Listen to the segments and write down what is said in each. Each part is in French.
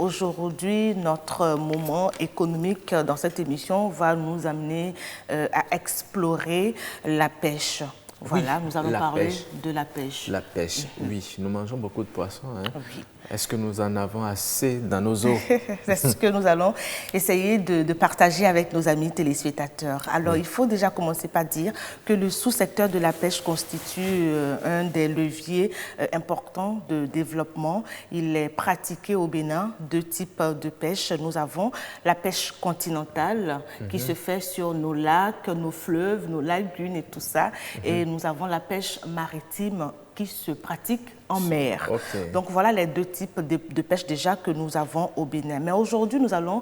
aujourd'hui, notre moment économique dans cette émission va nous amener à explorer la pêche. Voilà, nous allons parler de la pêche. La pêche, oui. Nous mangeons beaucoup de poissons. Hein? Oui. Est-ce que nous en avons assez dans nos eaux? C'est ce que nous allons essayer de partager avec nos amis téléspectateurs. Alors, il faut déjà commencer par dire que le sous-secteur de la pêche constitue un des leviers importants de développement. Il est pratiqué au Bénin, deux types de pêche. Nous avons la pêche continentale qui se fait sur nos lacs, nos fleuves, nos lagunes et tout ça. Et nous avons la pêche maritime qui se pratique en mer. Okay. Donc voilà les deux types de pêche déjà que nous avons au Bénin. Mais aujourd'hui, nous allons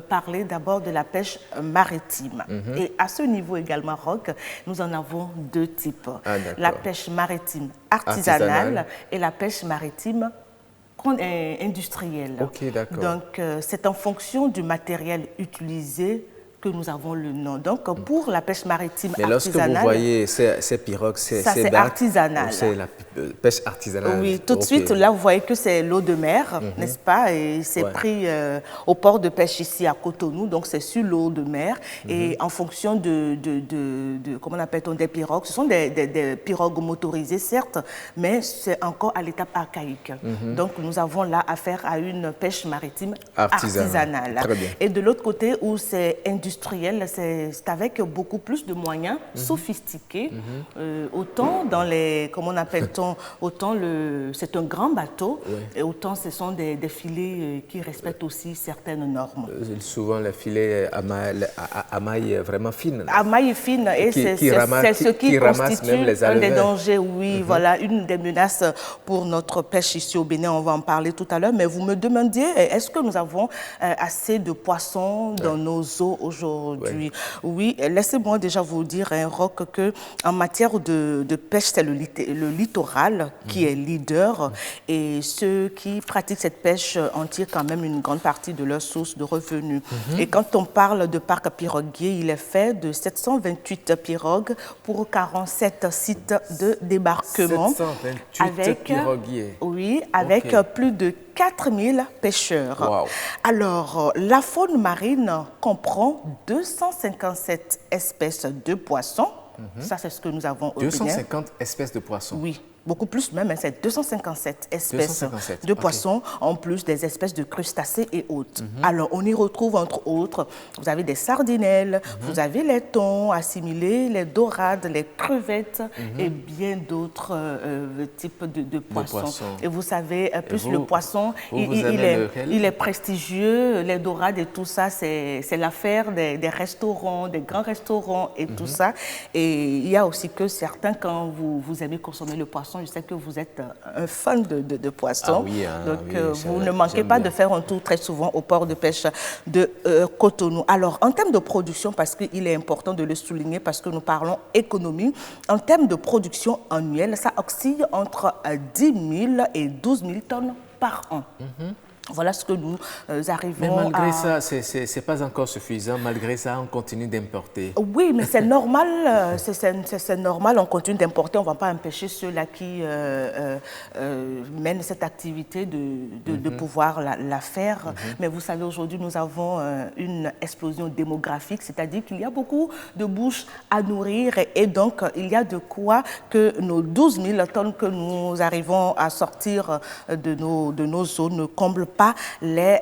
parler d'abord de la pêche maritime. Et à ce niveau également, Roch, nous en avons deux types. La pêche maritime artisanale et la pêche maritime industrielle. Okay, donc c'est en fonction du matériel utilisé que nous avons le nom. Donc, pour la pêche maritime artisanale... Mais lorsque vous voyez ces pirogues, c'est artisanal. C'est la pêche artisanale. Oui, tout de suite, là, vous voyez que c'est l'eau de mer, n'est-ce pas? Et c'est pris au port de pêche ici à Cotonou, donc c'est sur l'eau de mer. Et en fonction comment on appelle-t-on, des pirogues, ce sont des pirogues motorisées, certes, mais c'est encore à l'étape archaïque. Donc, nous avons là affaire à une pêche maritime artisanale. Très bien. Et de l'autre côté, où c'est industriel, c'est avec beaucoup plus de moyens sophistiqués. Autant dans les, comment on appelle-t-on, autant c'est un grand bateau, et autant ce sont des filets qui respectent aussi certaines normes. Souvent les filets à maille vraiment fine. À maille fine, et c'est ce qui constitue un des dangers, voilà, une des menaces pour notre pêche ici au Bénin, on va en parler tout à l'heure. Mais vous me demandiez, est-ce que nous avons assez de poissons dans nos eaux aujourd'hui? Oui, laissez-moi déjà vous dire, Roch, qu'en matière de pêche, c'est le littoral qui est leader, et ceux qui pratiquent cette pêche en tirent quand même une grande partie de leur source de revenus. Et quand on parle de parc piroguier, il est fait de 728 pirogues pour 47 sites de débarquement. 728 piroguiers. Oui, avec plus de 4000 pêcheurs. Wow. Alors, la faune marine comprend 257 espèces de poissons. Ça, c'est ce que nous avons au Bénin. 250 espèces de poissons. Oui. Beaucoup plus même, c'est 257 espèces de poissons, en plus des espèces de crustacés et autres. Alors, on y retrouve entre autres, vous avez des sardinelles, vous avez les thons assimilés, les dorades, les crevettes et bien d'autres types de poissons. Et vous savez, plus le poisson, il est prestigieux, les dorades et tout ça, c'est l'affaire des restaurants, des grands restaurants et tout ça. Et il y a aussi que certains, quand vous aimez consommer le poisson, je sais que vous êtes un fan de poissons. Donc, vous ne manquez pas de faire un tour très souvent au port de pêche de Cotonou. Alors, en termes de production, parce qu'il est important de le souligner, parce que nous parlons économie, en termes de production annuelle, ça oscille entre 10 000 et 12 000 tonnes par an. Voilà ce que nous arrivons à... Mais malgré ça, ce n'est pas encore suffisant. Malgré ça, on continue d'importer. Oui, mais c'est normal. C'est normal, on continue d'importer. On ne va pas empêcher ceux-là qui mènent cette activité de pouvoir la faire. Mais vous savez, aujourd'hui, nous avons une explosion démographique, c'est-à-dire qu'il y a beaucoup de bouches à nourrir. Et donc, il y a de quoi que nos 12 000 tonnes que nous arrivons à sortir de nos eaux ne comblent pas les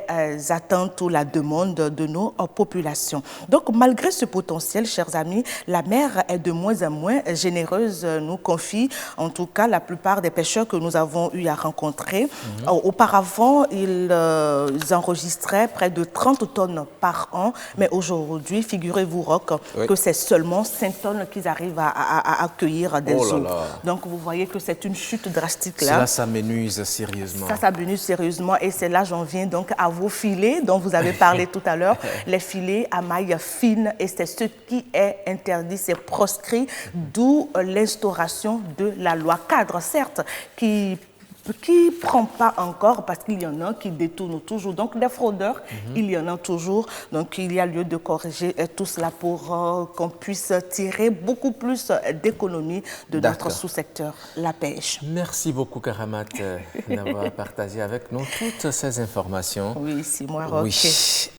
attentes ou la demande de nos populations. Donc, malgré ce potentiel, chers amis, la mer est de moins en moins généreuse, nous confie en tout cas la plupart des pêcheurs que nous avons eu à rencontrer. Auparavant, ils enregistraient près de 30 tonnes par an, mais aujourd'hui, figurez-vous, Roch, que c'est seulement 5 tonnes qu'ils arrivent à accueillir des eaux. Donc, vous voyez que c'est une chute drastique là. Cela s'amenuise sérieusement. Ça s'amenuise sérieusement, et c'est là j'en viens donc à vos filets dont vous avez parlé tout à l'heure, les filets à maille fine, et c'est ce qui est interdit, c'est proscrit, d'où l'instauration de la loi cadre, certes, qui qui ne prend pas encore parce qu'il y en a qui détournent toujours. Donc, des fraudeurs, il y en a toujours. Donc, il y a lieu de corriger tout cela pour qu'on puisse tirer beaucoup plus d'économies de notre sous-secteur, la pêche. Merci beaucoup, Karamat, d'avoir partagé avec nous toutes ces informations. Oui, c'est moi, Roch. Oui.